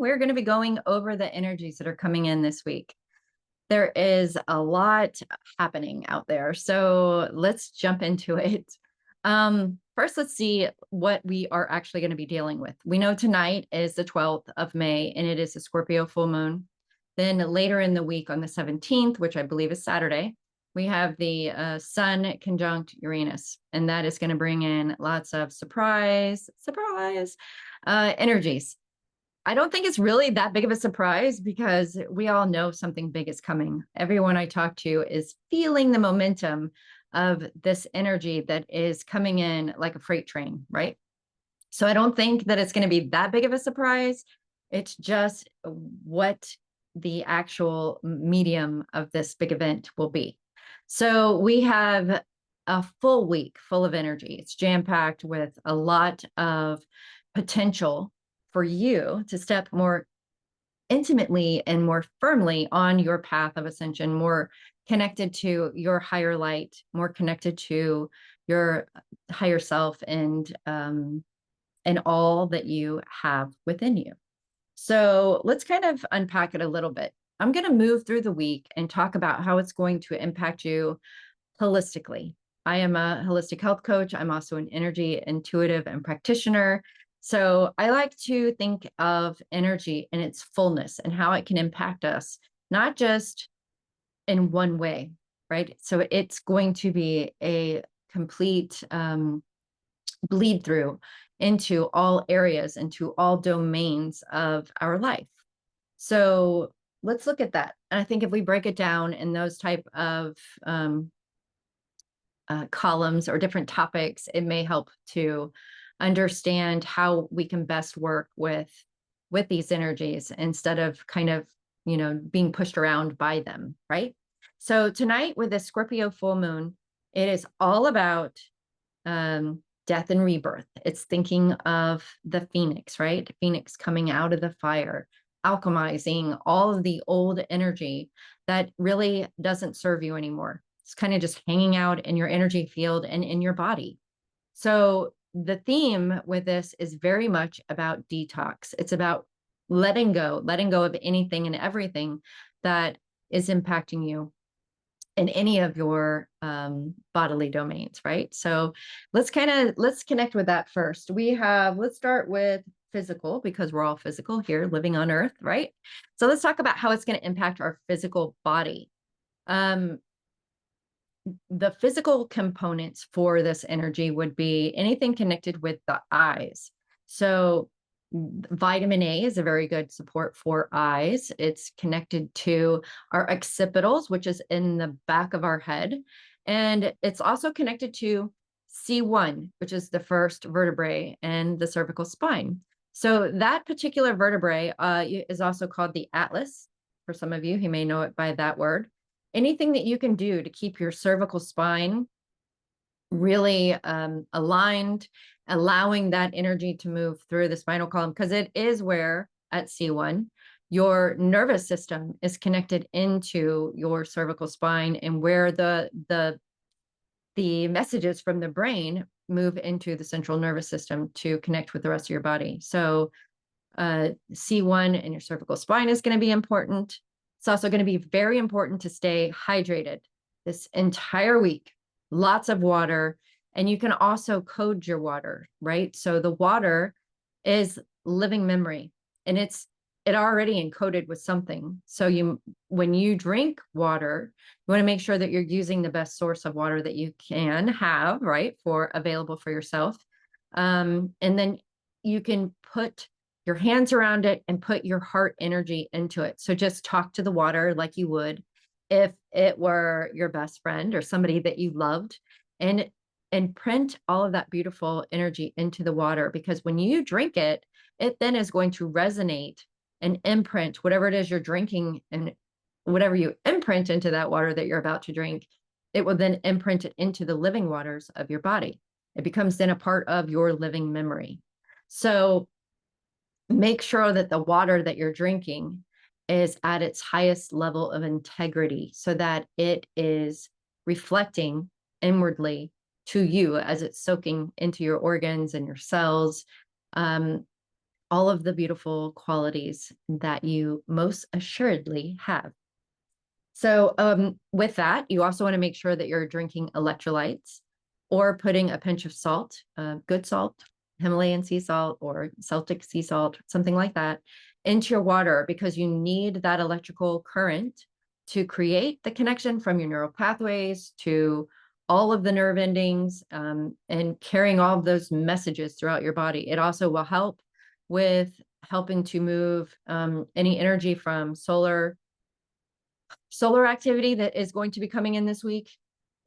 we're going to be going over the energies that are coming in this week. There is a lot happening out there, so let's jump into it. First, let's see what we are actually going to be dealing with. We know tonight is the 12th of May, and it is a Scorpio full moon. Then later in the week on the 17th, which I believe is Saturday, we have the Sun conjunct Uranus, and that is going to bring in lots of surprise energies. I don't think it's really that big of a surprise because we all know something big is coming. Everyone I talk to is feeling the momentum of this energy that is coming in like a freight train, right? So I don't think that it's going to be that big of a surprise. It's just what the actual medium of this big event will be. So we have a full week full of energy. It's jam-packed with a lot of potential for you to step more intimately and more firmly on your path of ascension, more connected to your higher light, more connected to your higher self and all that you have within you. So let's kind of unpack it a little bit. I'm going to move through the week and talk about how it's going to impact you holistically. I am a holistic health coach. I'm also an energy intuitive and practitioner. So I like to think of energy in its fullness and how it can impact us, not just in one way, right? So it's going to be a complete bleed through into all areas, into all domains of our life. So let's look at that. And I think if we break it down in those type of columns or different topics, it may help to understand how we can best work with these energies instead of kind of, being pushed around by them, right? So tonight with the Scorpio full moon, it is all about death and rebirth. It's thinking of the phoenix, right? Phoenix coming out of the fire, alchemizing all of the old energy that really doesn't serve you anymore. It's kind of just hanging out in your energy field and in your body. So the theme with this is very much about detox. It's about letting go of anything and everything that is impacting you in any of your bodily domains, right? So let's connect with that first. Let's start with physical, because we're all physical here living on Earth, right? So let's talk about how it's going to impact our physical body. The physical components for this energy would be anything connected with the eyes. So vitamin A is a very good support for eyes. It's connected to our occipitals, which is in the back of our head. And it's also connected to C1, which is the first vertebrae in the cervical spine. So that particular vertebrae is also called the atlas. For some of you, you may know it by that word. Anything that you can do to keep your cervical spine really aligned, allowing that energy to move through the spinal column, because it is where at C1, your nervous system is connected into your cervical spine and where the messages from the brain move into the central nervous system to connect with the rest of your body. So C1 in your cervical spine is going to be important. It's also going to be very important to stay hydrated this entire week. Lots of water. And you can also code your water, right? So the water is living memory, and it already encoded with something. So when you drink water, you want to make sure that you're using the best source of water that you can have, right? Available for yourself. And then you can put your hands around it and put your heart energy into it. So just talk to the water like you would if it were your best friend or somebody that you loved, and print all of that beautiful energy into the water, because when you drink it, it then is going to resonate and imprint whatever it is you're drinking, and whatever you imprint into that water that you're about to drink, it will then imprint it into the living waters of your body. It becomes then a part of your living memory. So make sure that the water that you're drinking is at its highest level of integrity, so that it is reflecting inwardly to you as it's soaking into your organs and your cells. all of the beautiful qualities that you most assuredly have. So with that, you also want to make sure that you're drinking electrolytes or putting a pinch of salt, good salt, Himalayan sea salt or Celtic sea salt, something like that, into your water, because you need that electrical current to create the connection from your neural pathways to all of the nerve endings, and carrying all of those messages throughout your body. It also will help with helping to move any energy from solar activity that is going to be coming in this week.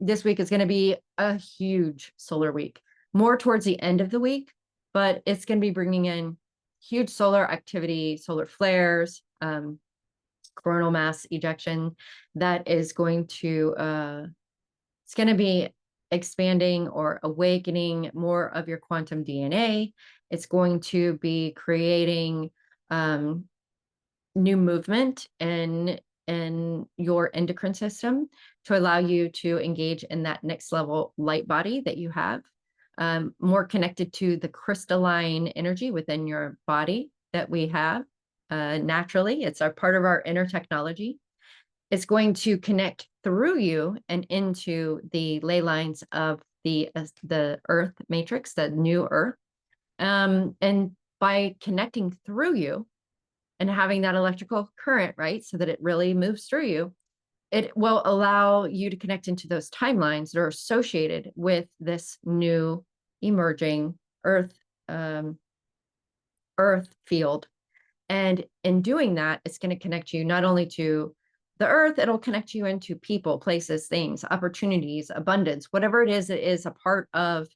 This week is going to be a huge solar week, more towards the end of the week, but it's going to be bringing in huge solar activity, solar flares, coronal mass ejection that is going to, it's going to be expanding or awakening more of your quantum DNA. It's going to be creating new movement in your endocrine system to allow you to engage in that next level light body that you have, more connected to the crystalline energy within your body that we have naturally. It's our part of our inner technology. It's going to connect through you and into the ley lines of the Earth matrix, the new Earth. And by connecting through you and having that electrical current, right, so that it really moves through you, it will allow you to connect into those timelines that are associated with this new emerging Earth field. And in doing that, it's going to connect you not only to the Earth, it'll connect you into people, places, things, opportunities, abundance, whatever it is a part of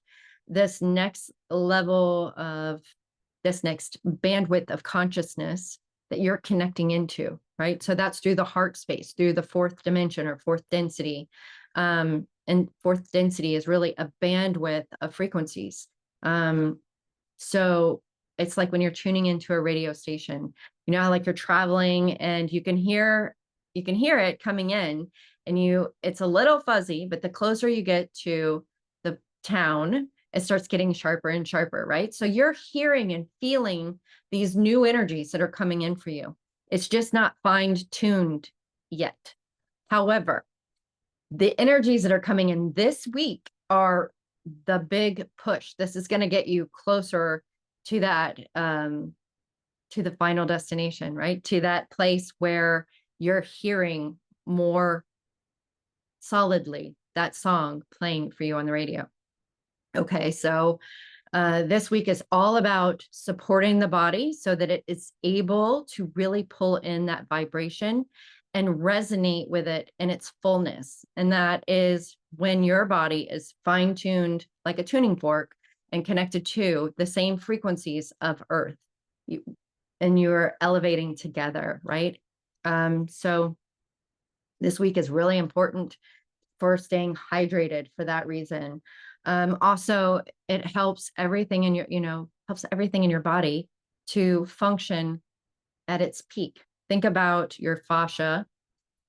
this next level of this next bandwidth of consciousness that you're connecting into, right? So that's through the heart space, through the fourth dimension or fourth density. And fourth density is really a bandwidth of frequencies. So it's like when you're tuning into a radio station, you know, like you're traveling and you can hear it coming in, and it's a little fuzzy, but the closer you get to the town, it starts getting sharper and sharper, right? So you're hearing and feeling these new energies that are coming in for you. It's just not fine-tuned yet. However, the energies that are coming in this week are the big push. This is going to get you closer to that, to the final destination, right? To that place where you're hearing more solidly that song playing for you on the radio. Okay, so this week is all about supporting the body so that it is able to really pull in that vibration and resonate with it in its fullness. And that is when your body is fine-tuned like a tuning fork and connected to the same frequencies of Earth. And you're elevating together, right? So this week is really important for staying hydrated for that reason. Also, it helps everything in your body to function at its peak. Think about your fascia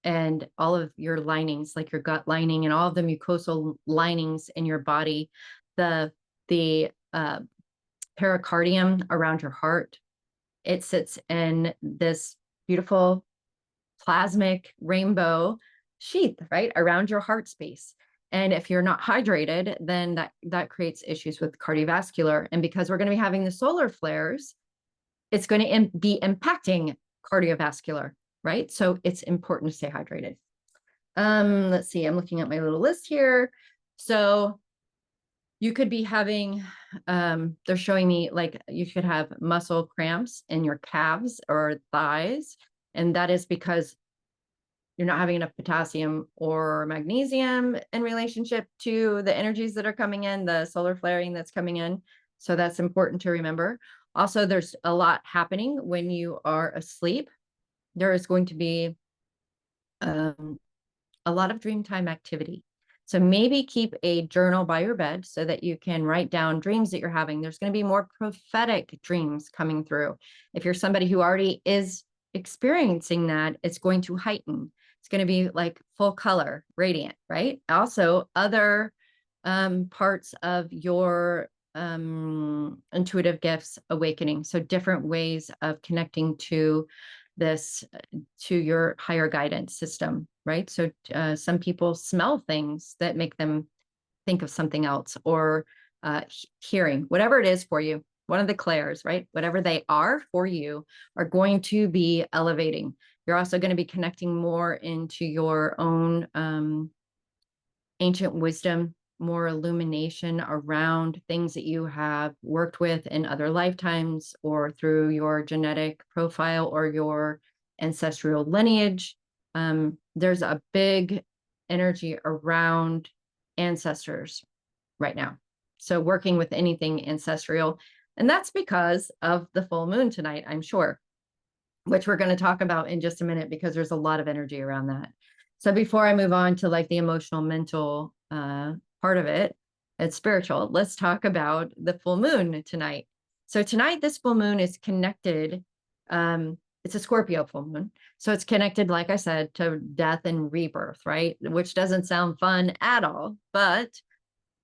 and all of your linings, like your gut lining and all of the mucosal linings in your body, the pericardium around your heart. It sits in this beautiful plasmic rainbow sheath, right, around your heart space. And if you're not hydrated, then that creates issues with cardiovascular. And because we're going to be having the solar flares, it's going to be impacting cardiovascular, right? So it's important to stay hydrated. Let's see, I'm looking at my little list here. So you could be having, they're showing me like you could have muscle cramps in your calves or thighs. And that is because you're not having enough potassium or magnesium in relationship to the energies that are coming in, the solar flaring that's coming in. So that's important to remember. Also, there's a lot happening when you are asleep. There is going to be a lot of dreamtime activity. So maybe keep a journal by your bed so that you can write down dreams that you're having. There's going to be more prophetic dreams coming through. If you're somebody who already is experiencing that, it's going to heighten. It's going to be like full color, radiant, right? Also, other parts of your intuitive gifts awakening. So different ways of connecting to this, to your higher guidance system, right? So some people smell things that make them think of something else, or hearing, whatever it is for you. One of the clairs, right? Whatever they are for you are going to be elevating. You're also going to be connecting more into your own ancient wisdom, more illumination around things that you have worked with in other lifetimes, or through your genetic profile or your ancestral lineage. There's a big energy around ancestors right now. So working with anything ancestral. And that's because of the full moon tonight, I'm sure, which we're going to talk about in just a minute, because there's a lot of energy around that. So before I move on to like the emotional, mental part of it, it's spiritual, let's talk about the full moon tonight. So tonight, this full moon is connected. It's a Scorpio full moon. So it's connected, like I said, to death and rebirth, right? Which doesn't sound fun at all. But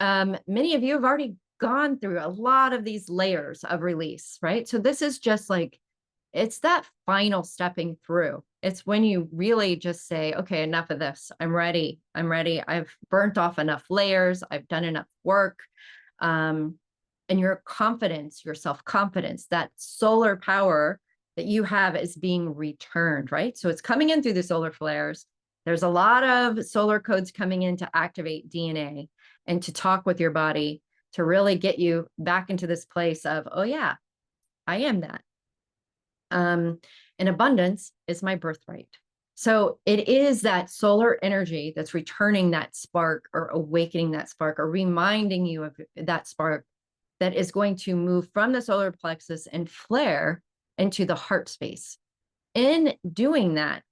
many of you have already gone through a lot of these layers of release, right? So this is just like, it's that final stepping through. It's when you really just say, okay, enough of this. I'm ready. I'm ready. I've burnt off enough layers. I've done enough work. And your confidence, your self-confidence, that solar power that you have is being returned, right? So it's coming in through the solar flares. There's a lot of solar codes coming in to activate DNA and to talk with your body, to really get you back into this place of, oh yeah, I am that. And abundance is my birthright. So it is that solar energy that's returning that spark, or awakening that spark, or reminding you of that spark, that is going to move from the solar plexus and flare into the heart space. In doing that,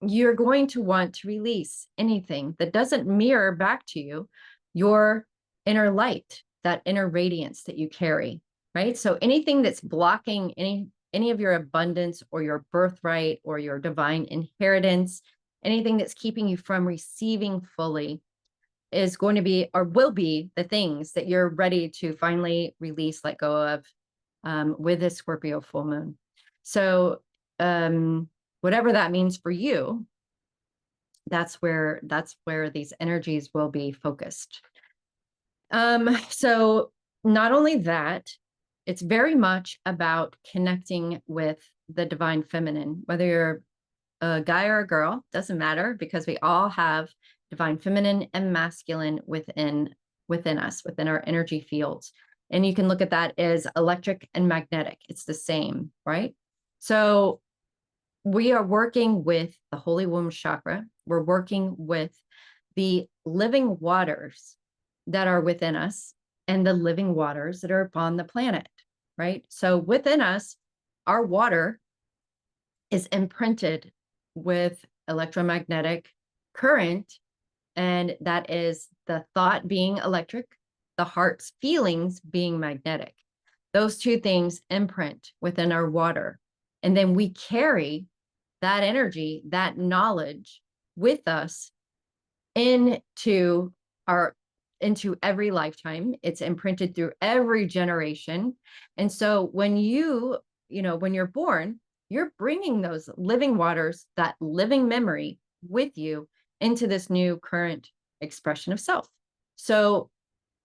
you're going to want to release anything that doesn't mirror back to you your inner light, that inner radiance that you carry, right? So anything that's blocking any of your abundance, or your birthright, or your divine inheritance, anything that's keeping you from receiving fully, is going to be, or will be, the things that you're ready to finally release, let go of, with this Scorpio full moon. So whatever that means for you, that's where these energies will be focused. So not only that, it's very much about connecting with the divine feminine, whether you're a guy or a girl, doesn't matter, because we all have divine feminine and masculine within us, within our energy fields. And you can look at that as electric and magnetic. It's the same, right? So we are working with the Holy Womb chakra. We're working with the living waters that are within us, and the living waters that are upon the planet, right? So within us, our water is imprinted with electromagnetic current, and that is the thought being electric, the heart's feelings being magnetic. Those two things imprint within our water, and then we carry that energy, that knowledge with us into every lifetime. It's imprinted through every generation. And so when when you're born, you're bringing those living waters, that living memory with you into this new current expression of self. So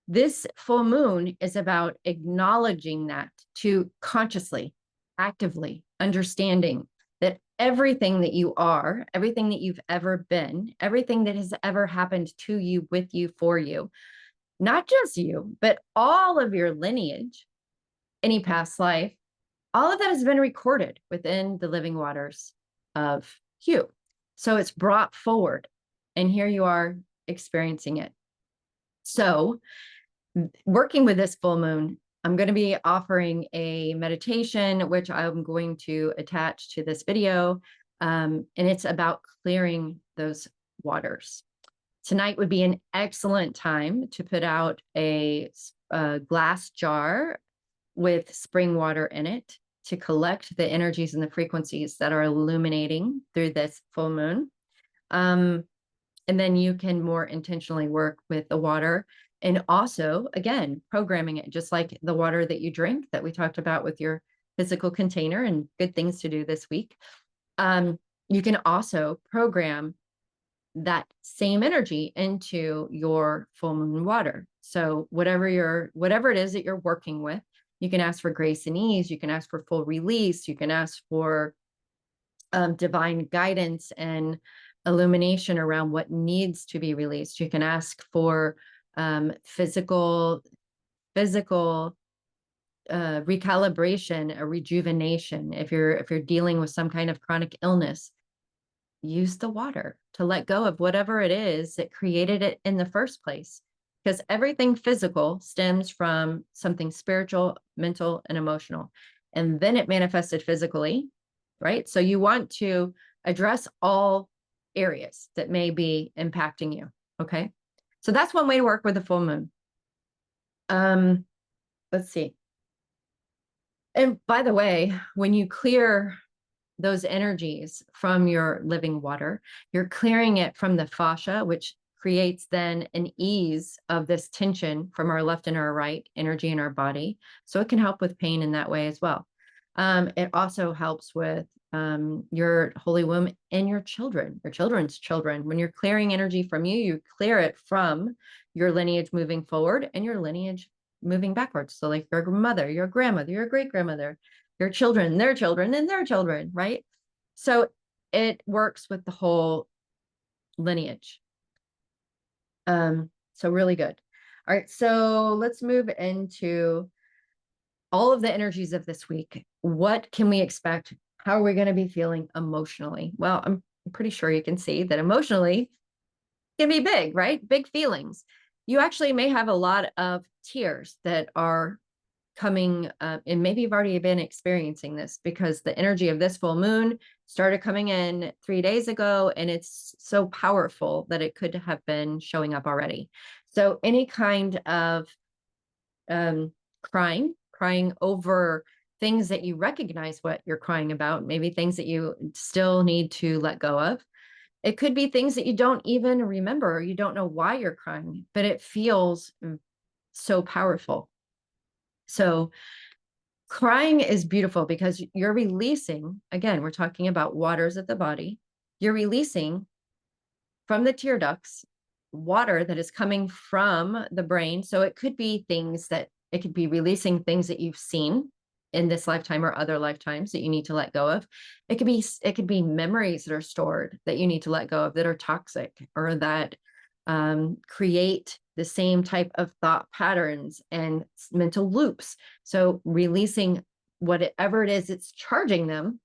this full moon is about acknowledging that, to consciously, actively understanding that everything that you are, everything that you've ever been, everything that has ever happened to you, with you, for you, not just you, but all of your lineage, any past life, all of that has been recorded within the living waters of you. So it's brought forward, and here you are experiencing it. So working with this full moon, I'm going to be offering a meditation, which I'm going to attach to this video. And it's about clearing those waters. Tonight would be an excellent time to put out a glass jar with spring water in it, to collect the energies and the frequencies that are illuminating through this full moon. And then you can more intentionally work with the water. And also, again, programming it, just like the water that you drink that we talked about with your physical container and good things to do this week. You can also program that same energy into your full moon water. So whatever it is that you're working with, you can ask for grace and ease. You can ask for full release. You can ask for divine guidance and illumination around what needs to be released. You can ask for physical recalibration, a rejuvenation. If you're dealing with some kind of chronic illness, use the water to let go of whatever it is that created it in the first place. Because everything physical stems from something spiritual, mental, and emotional. And then it manifested physically, right? So you want to address all areas that may be impacting you. Okay. So that's one way to work with the full moon. Let's see. And by the way, when you clear those energies from your living water, you're clearing it from the fascia, which creates then an ease of this tension from our left and our right energy in our body. So it can help with pain in that way as well. It also helps with your holy womb and your children's children. When you're clearing energy from you, you clear it from your lineage moving forward and your lineage moving backwards. So like your mother, your grandmother, your great grandmother, your children, their children, and their children, right? So it works with the whole lineage. So really good. All right, so let's move into all of the energies of this week. What can we expect? How are we going to be feeling emotionally? Well, I'm pretty sure you can see that emotionally can be big, right? Big feelings. You actually may have a lot of tears that are coming, and maybe you've already been experiencing this because the energy of this full moon started coming in 3 days ago, and it's so powerful that it could have been showing up already. So any kind of crying over things that you recognize what you're crying about, maybe things that you still need to let go of. It could be things that you don't even remember, or you don't know why you're crying, but it feels so powerful. So crying is beautiful because you're releasing, again, we're talking about waters of the body. You're releasing from the tear ducts water that is coming from the brain. So it could be releasing things that you've seen in this lifetime or other lifetimes that you need to let go of. It could be memories that are stored that you need to let go of, that are toxic, or that create the same type of thought patterns and mental loops. So releasing whatever it is it's charging them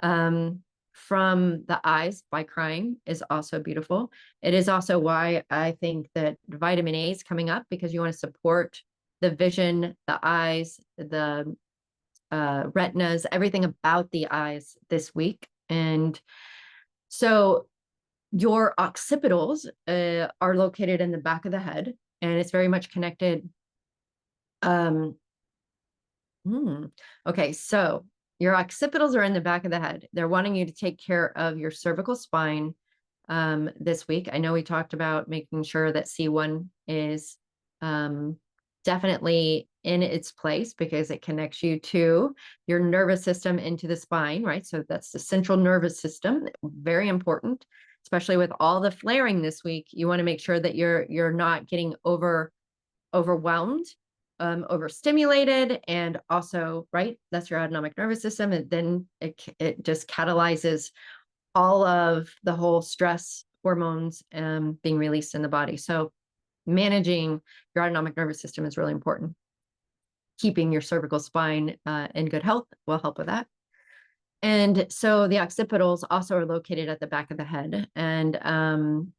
from the eyes by crying is also beautiful. It is also why I think that vitamin A is coming up, because you want to support the vision, the eyes, the retinas, everything about the eyes this week. And so your occipitals are located in the back of the head, and it's very much connected. Okay, so your occipitals are in the back of the head. They're wanting you to take care of your cervical spine this week. I know we talked about making sure that C1 is definitely in its place, because it connects you to your nervous system into the spine, right? So that's the central nervous system, very important, especially with all the flaring this week. You want to make sure that you're not getting overwhelmed, overstimulated, and also, right, that's your autonomic nervous system, and then it just catalyzes all of the whole stress hormones being released in the body. So managing your autonomic nervous system is really important. Keeping your cervical spine in good health will help with that. And so the occipitals also are located at the back of the head. And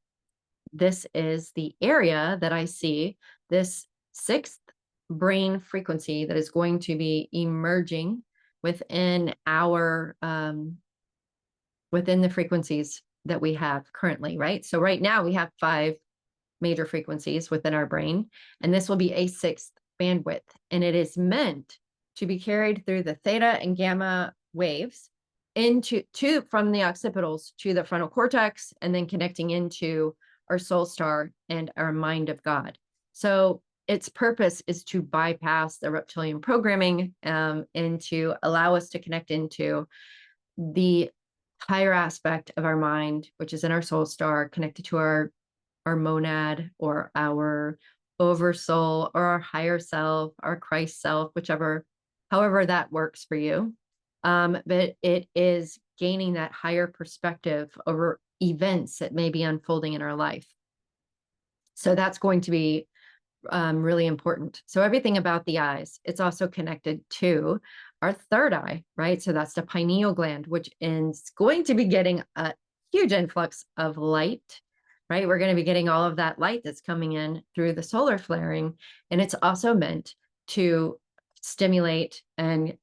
this is the area that I see this sixth brain frequency that is going to be emerging within within the frequencies that we have currently, right? So right now we have 5 major frequencies within our brain, and this will be a 6th bandwidth, and it is meant to be carried through the theta and gamma waves from the occipitals to the frontal cortex, and then connecting into our soul star and our mind of God. So its purpose is to bypass the reptilian programming and to allow us to connect into the higher aspect of our mind, which is in our soul star, connected to our monad or our oversoul or our higher self, our Christ self, however that works for you. But it is gaining that higher perspective over events that may be unfolding in our life. So that's going to be really important. So everything about the eyes, it's also connected to our third eye, right? So that's the pineal gland, which is going to be getting a huge influx of light, right? We're going to be getting all of that light that's coming in through the solar flaring. And it's also meant to stimulate and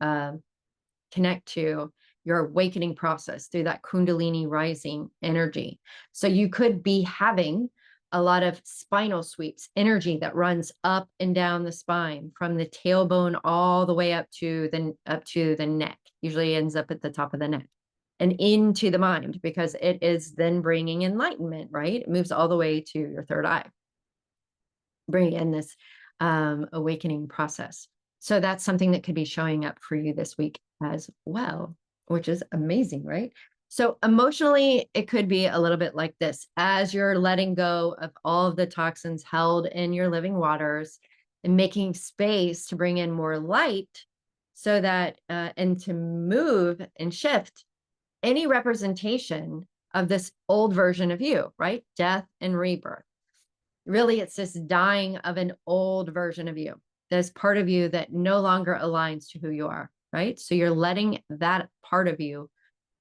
connect to your awakening process through that Kundalini rising energy. So you could be having a lot of spinal sweeps, energy that runs up and down the spine from the tailbone all the way up to the neck. Usually ends up at the top of the neck and into the mind, because it is then bringing enlightenment, right? It moves all the way to your third eye, bringing in this awakening process. So that's something that could be showing up for you this week as well, which is amazing, right? So emotionally, it could be a little bit like this. As you're letting go of all of the toxins held in your living waters and making space to bring in more light, so that, and to move and shift any representation of this old version of you, right? Death and rebirth. Really, it's this dying of an old version of you. There's part of you that no longer aligns to who you are, right? So you're letting that part of you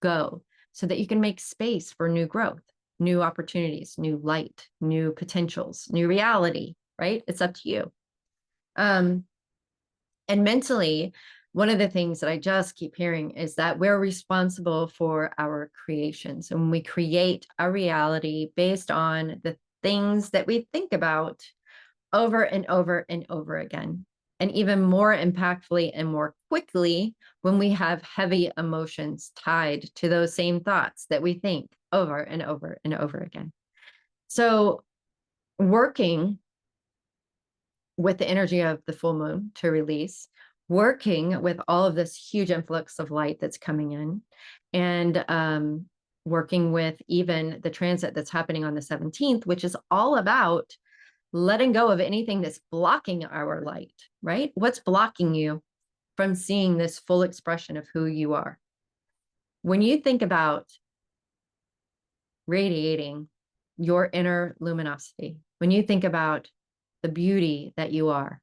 go so that you can make space for new growth, new opportunities, new light, new potentials, new reality, right? It's up to you. And mentally, one of the things that I just keep hearing is that we're responsible for our creations, and we create a reality based on the things that we think about over and over and over again. And even more impactfully and more quickly when we have heavy emotions tied to those same thoughts that we think over and over and over again. So working with the energy of the full moon to release, working with all of this huge influx of light that's coming in, and working with even the transit that's happening on the 17th, which is all about letting go of anything that's blocking our light, right? What's blocking you from seeing this full expression of who you are? When you think about radiating your inner luminosity, when you think about the beauty that you are,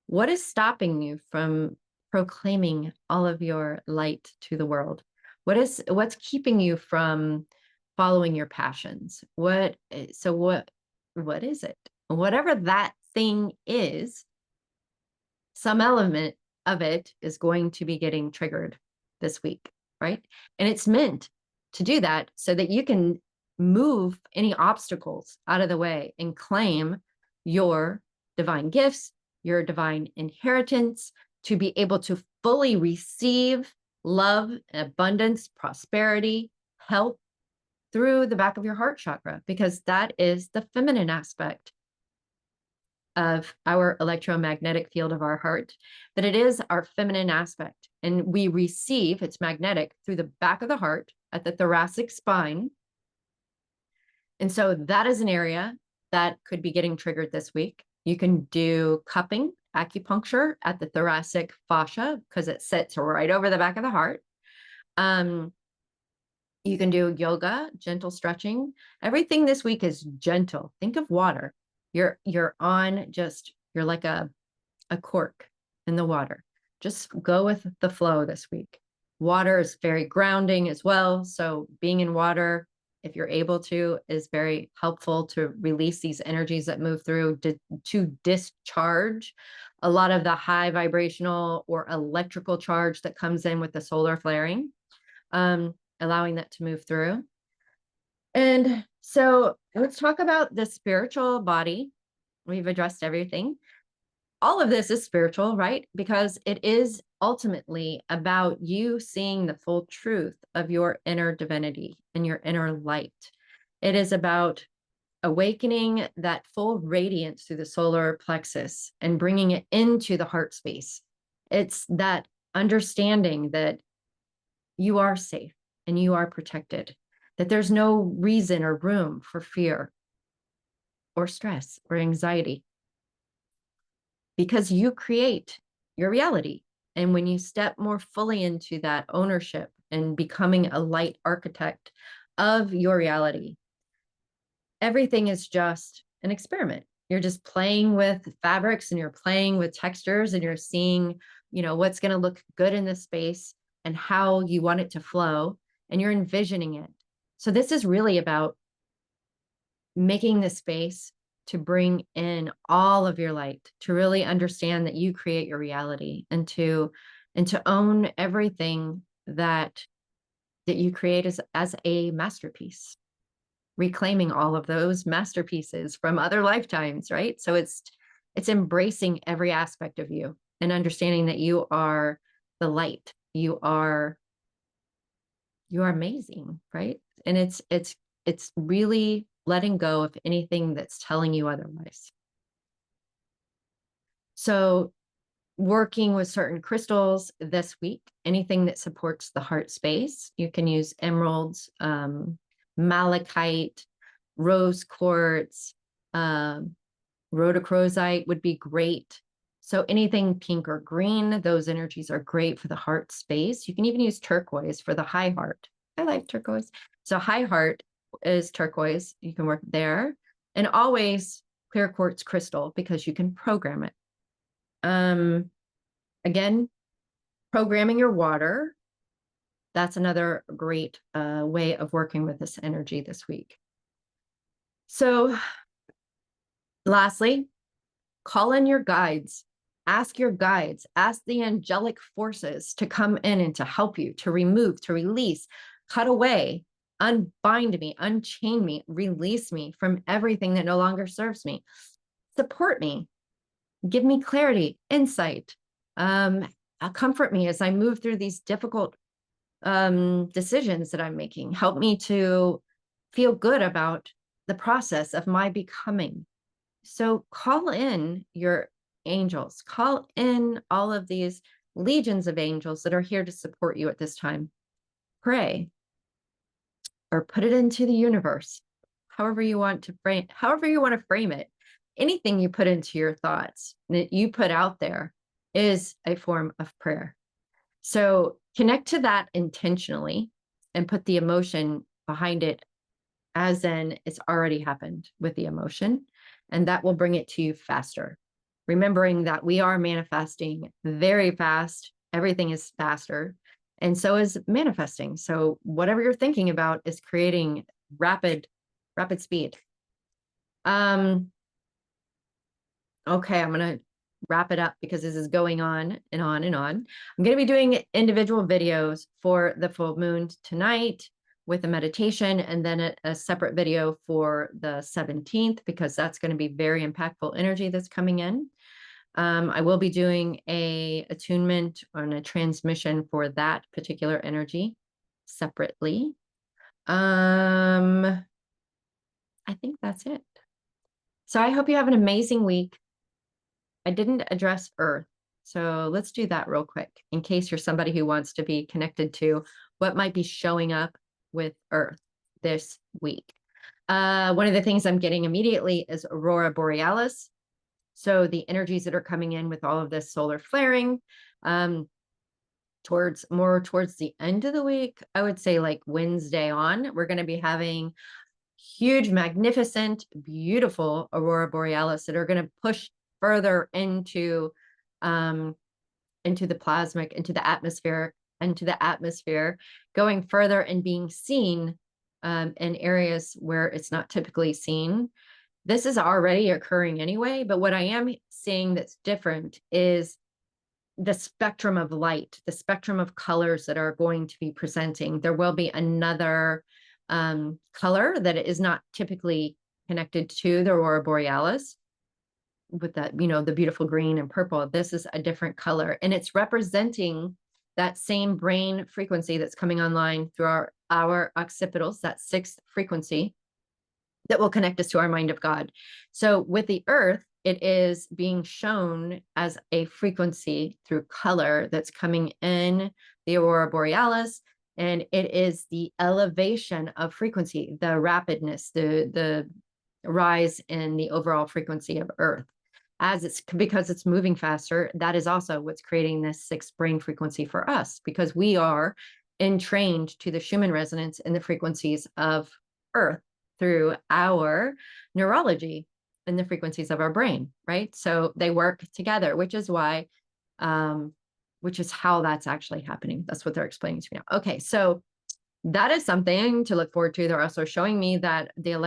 what is stopping you from proclaiming all of your light to the world? What's keeping you from following your passions? What is it? Whatever that thing is, some element of it is going to be getting triggered this week, right? And it's meant to do that so that you can move any obstacles out of the way and claim your divine gifts, your divine inheritance, to be able to fully receive love, abundance, prosperity, help through the back of your heart chakra, because that is the feminine aspect of our electromagnetic field of our heart, but it is our feminine aspect. And we receive, it's magnetic through the back of the heart at the thoracic spine. And so that is an area that could be getting triggered this week. You can do cupping, acupuncture at the thoracic fascia because it sits right over the back of the heart. You can do yoga, gentle stretching. Everything this week is gentle. Think of water. You're like a cork in the water. Just go with the flow this week. Water is very grounding as well. So being in water, if you're able to, is very helpful to release these energies that move through, to discharge a lot of the high vibrational or electrical charge that comes in with the solar flaring, allowing that to move through. And so let's talk about the spiritual body. We've addressed everything. All of this is spiritual, right? Because it is ultimately about you seeing the full truth of your inner divinity and your inner light. It is about awakening that full radiance through the solar plexus and bringing it into the heart space. It's that understanding that you are safe and you are protected, that there's no reason or room for fear or stress or anxiety, because you create your reality. And when you step more fully into that ownership and becoming a light architect of your reality, everything is just an experiment. You're just playing with fabrics and you're playing with textures and you're seeing, what's going to look good in this space and how you want it to flow, and you're envisioning it. So this is really about making the space to bring in all of your light, to really understand that you create your reality, and to own everything that you create as a masterpiece, reclaiming all of those masterpieces from other lifetimes, right? So it's embracing every aspect of you and understanding that you are the light. You are amazing, right? And it's really letting go of anything that's telling you otherwise. So working with certain crystals this week, anything that supports the heart space, you can use emeralds, malachite, rose quartz, rhodochrosite would be great. So anything pink or green, those energies are great for the heart space. You can even use turquoise for the high heart. I like turquoise. So high heart is turquoise. You can work there. And always clear quartz crystal, because you can program it. Again, programming your water. That's another great way of working with this energy this week. So lastly, call in your guides. Ask your guides, ask the angelic forces to come in and to help you, to remove, to release, cut away, unbind me, unchain me, release me from everything that no longer serves me. Support me, give me clarity, insight, comfort me as I move through these difficult decisions that I'm making. Help me to feel good about the process of my becoming. So call in your angels, call in all of these legions of angels that are here to support you at this time. Pray or put it into the universe, however you want to frame it. Anything you put into your thoughts that you put out there is a form of prayer. So connect to that intentionally and put the emotion behind it, as in it's already happened with the emotion, and that will bring it to you faster. Remembering that we are manifesting very fast. Everything is faster. And so is manifesting. So whatever you're thinking about is creating rapid speed. Okay, I'm going to wrap it up because this is going on and on and on. I'm going to be doing individual videos for the full moon tonight with a meditation, and then a separate video for the 17th, because that's going to be very impactful energy that's coming in. I will be doing a attunement and a transmission for that particular energy separately. I think that's it. So I hope you have an amazing week. I didn't address Earth, so let's do that real quick in case you're somebody who wants to be connected to what might be showing up with Earth this week. One of the things I'm getting immediately is Aurora Borealis. So the energies that are coming in with all of this solar flaring, towards the end of the week, I would say like Wednesday on, we're going to be having huge, magnificent, beautiful Aurora Borealis that are going to push further into the plasmic, into the atmosphere, going further and being seen in areas where it's not typically seen. This is already occurring anyway, but what I am seeing that's different is the spectrum of light, the spectrum of colors that are going to be presenting. There will be another color that is not typically connected to the Aurora Borealis, with that, the beautiful green and purple. This is a different color, and it's representing that same brain frequency that's coming online through our occipitals, that sixth frequency, that will connect us to our mind of God. So with the earth, it is being shown as a frequency through color that's coming in the aurora borealis. And it is the elevation of frequency, the rapidness, the rise in the overall frequency of earth. As it's because it's moving faster, that is also what's creating this 6th brain frequency for us, because we are entrained to the Schumann resonance and the frequencies of earth through our neurology and the frequencies of our brain, right? So they work together, which is why, which is how that's actually happening. That's what they're explaining to me now. Okay, so that is something to look forward to. They're also showing me that there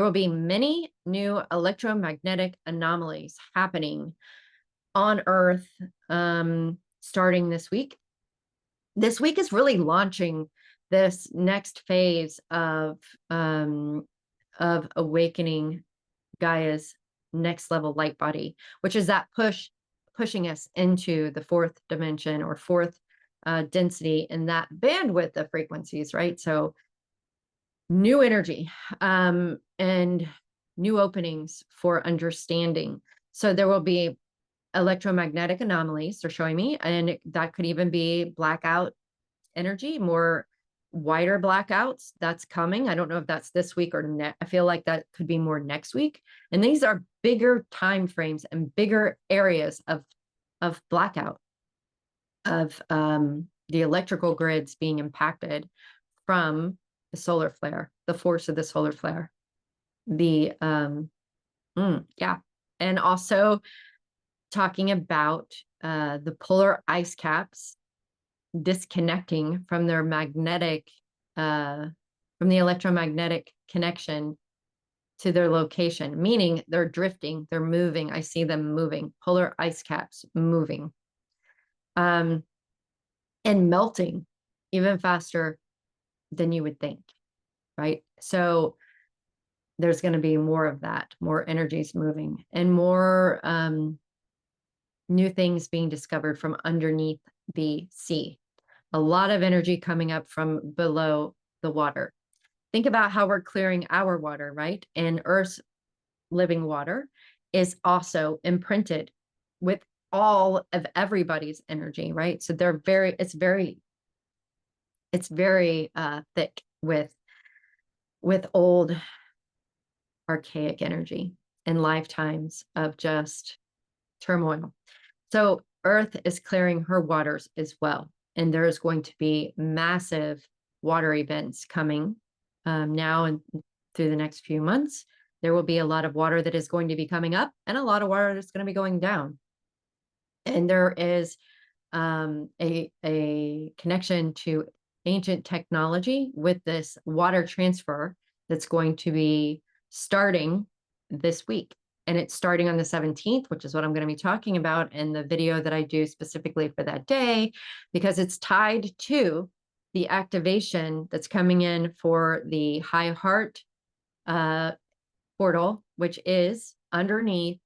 will be many new electromagnetic anomalies happening on Earth starting this week. This week is really launching this next phase of awakening Gaia's next level light body, which is that pushing us into the 4th dimension or 4th density and that bandwidth of frequencies, right? So new energy and new openings for understanding. So there will be electromagnetic anomalies, they're showing me, and that could even be blackout energy, more wider blackouts that's coming. I don't know if that's this week or next. I feel like that could be more next week. And these are bigger time frames and bigger areas of blackout, of the electrical grids being impacted from the solar flare, the force of the solar flare. The yeah, and also talking about the polar ice caps disconnecting from their magnetic, from the electromagnetic connection to their location, meaning they're drifting, they're moving. I see them moving, polar ice caps moving, and melting even faster than you would think, right? So there's going to be more of that, more energies moving, and more new things being discovered from underneath the sea. A lot of energy coming up from below the water. Think about how we're clearing our water, right? And Earth's living water is also imprinted with all of everybody's energy, right? So it's very thick with old archaic energy and lifetimes of just turmoil. So Earth is clearing her waters as well. And there's going to be massive water events coming now and through the next few months. There will be a lot of water that is going to be coming up and a lot of water that's going to be going down. And there is a connection to ancient technology with this water transfer that's going to be starting this week. And it's starting on the 17th, which is what I'm going to be talking about in the video that I do specifically for that day, because it's tied to the activation that's coming in for the high heart portal, which is underneath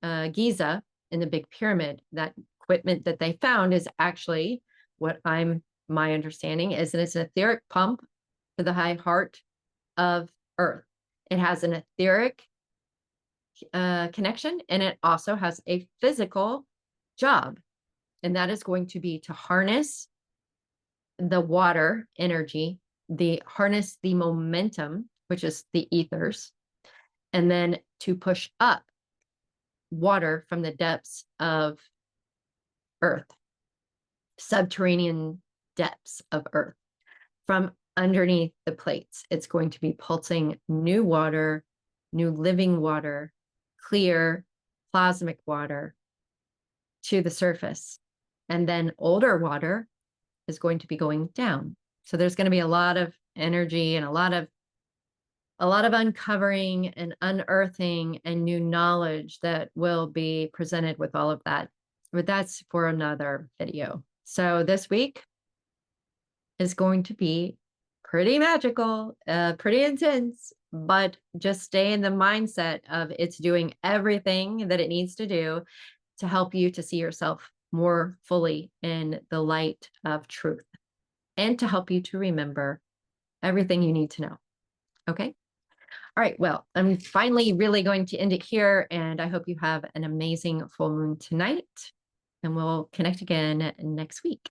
Giza in the Big Pyramid. That equipment that they found is actually my understanding is that it's an etheric pump for the high heart of Earth. It has an etheric connection, and it also has a physical job, and that is going to be to harness the water energy, harness the momentum, which is the ethers, and then to push up water from the depths of Earth, subterranean depths of Earth, from underneath the plates. It's going to be pulsing new water, new living water, clear plasmic water to the surface. And then older water is going to be going down. So there's going to be a lot of energy and a lot of uncovering and unearthing and new knowledge that will be presented with all of that. But that's for another video. So this week is going to be pretty magical, pretty intense, but just stay in the mindset of it's doing everything that it needs to do to help you to see yourself more fully in the light of truth and to help you to remember everything you need to know. Okay. All right. Well, I'm finally really going to end it here. And I hope you have an amazing full moon tonight. And we'll connect again next week.